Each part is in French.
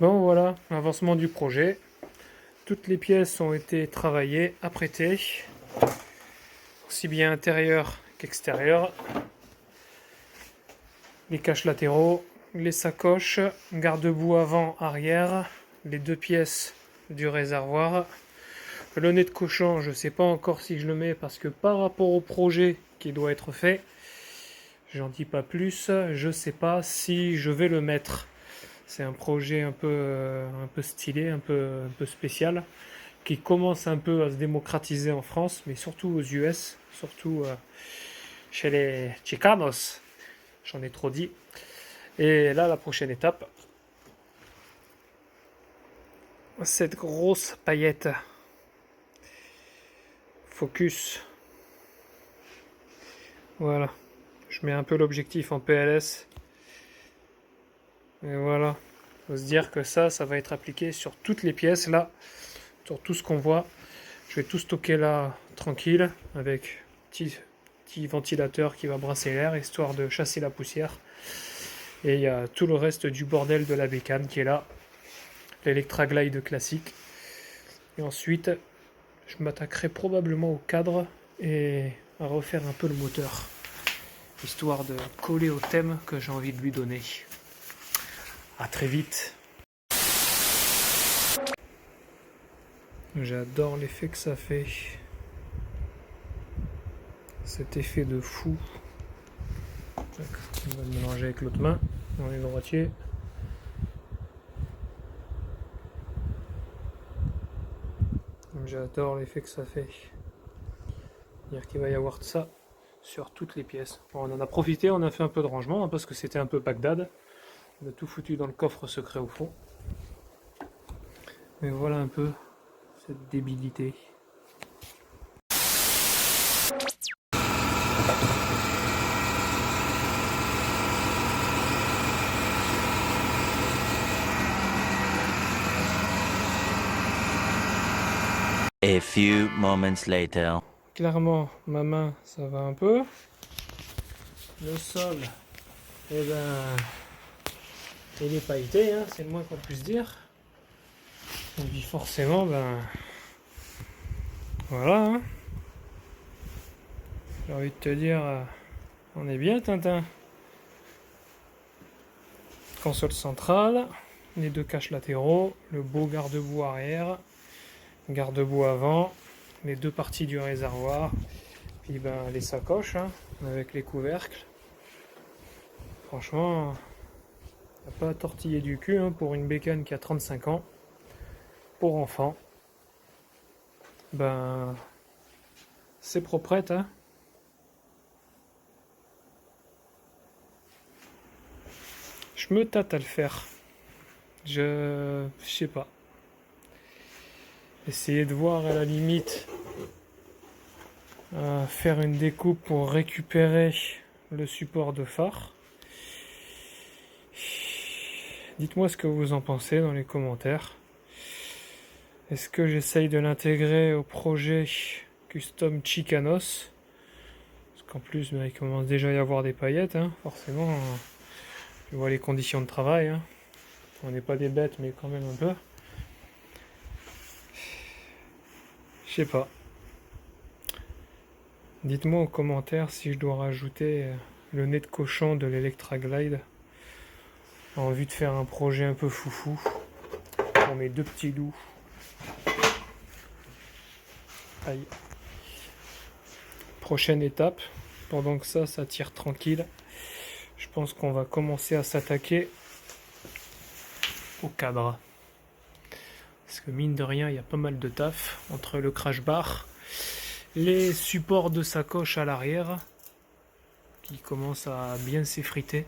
Bon voilà, avancement du projet. Toutes les pièces ont été travaillées, apprêtées, aussi bien intérieur qu'extérieur. Les caches latéraux, les sacoches, garde-boue avant, arrière, les deux pièces du réservoir. Le nez de cochon, je ne sais pas encore si je le mets parce que par rapport au projet qui doit être fait, j'en dis pas plus, je ne sais pas si je vais le mettre. C'est un projet un peu stylé, un peu spécial, qui commence un peu à se démocratiser en France, mais surtout aux US, surtout chez les Chicanos. J'en ai trop dit. Et là, la prochaine étape, cette grosse paillette. Focus. Voilà. Je mets un peu l'objectif en PLS. Et voilà. Faut se dire que ça va être appliqué sur toutes les pièces là, sur tout ce qu'on voit. Je vais tout stocker là tranquille avec petit ventilateur qui va brasser l'air histoire de chasser la poussière. Et il y a tout le reste du bordel de la bécane qui est là, l'Electra Glide classique. Et ensuite, je m'attaquerai probablement au cadre et à refaire un peu le moteur, histoire de coller au thème que j'ai envie de lui donner. A très vite. J'adore l'effet que ça fait. Cet effet de fou. On va le mélanger avec l'autre main. On est droitier. J'adore l'effet que ça fait. C'est-à-dire qu'il va y avoir de ça sur toutes les pièces. Bon, on en a profité, on a fait un peu de rangement hein, parce que c'était un peu Bagdad. On a tout foutu dans le coffre secret au fond. Mais voilà un peu cette débilité. A few moments later. Clairement, ma main, ça va un peu. Le sol, eh ben, il est pailleté, hein, c'est le moins qu'on puisse dire. Et puis forcément, ben, voilà. Hein. J'ai envie de te dire, on est bien, Tintin. Console centrale, les deux caches latéraux, le beau garde-boue arrière, garde-boue avant, les deux parties du réservoir, puis ben, les sacoches hein, avec les couvercles. Franchement, il n'y a pas à tortiller du cul hein, pour une bécane qui a 35 ans, pour enfants. Ben, c'est proprette, hein. Je me tâte à le faire. Je sais pas. Essayer de voir à la limite faire une découpe pour récupérer le support de phare. Dites-moi ce que vous en pensez dans les commentaires. Est-ce que j'essaye de l'intégrer au projet Custom Chicanos? Parce qu'en plus, il commence déjà à y avoir des paillettes, hein, forcément. Tu vois les conditions de travail. Hein. On n'est pas des bêtes, mais quand même un peu. Je sais pas. Dites-moi en commentaire si je dois rajouter le nez de cochon de l'Electra Glide en vue de faire un projet un peu foufou pour mes deux petits loups. Aïe. Prochaine étape, pendant que ça tire tranquille, je pense qu'on va commencer à s'attaquer au cadre. Parce que mine de rien, il y a pas mal de taf entre le crash bar, les supports de sacoche à l'arrière qui commencent à bien s'effriter.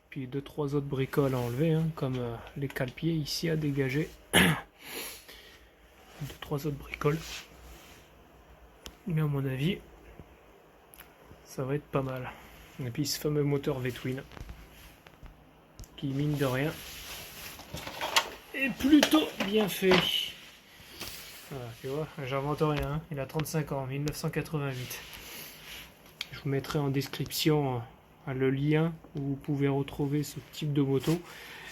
Puis 2-3 autres bricoles à enlever, hein, comme les cale-pieds ici à dégager. 2-3 autres bricoles. Mais à mon avis, ça va être pas mal. Et puis ce fameux moteur V-Twin, qui mine de rien, est plutôt bien fait. Voilà, tu vois, j'invente rien, hein. Il a 35 ans, 1988. Je vous mettrai en description le lien où vous pouvez retrouver ce type de moto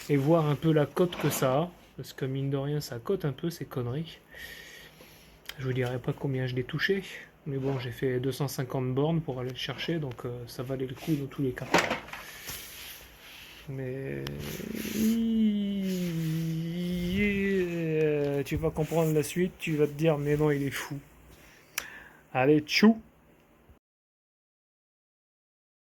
et voir un peu la cote que ça a, parce que mine de rien ça cote un peu ces conneries. Je vous dirai pas combien je l'ai touché, mais bon, j'ai fait 250 bornes pour aller le chercher, donc ça valait le coup dans tous les cas. Mais tu vas comprendre la suite, tu vas te dire mais non, il est fou. Allez, tchou!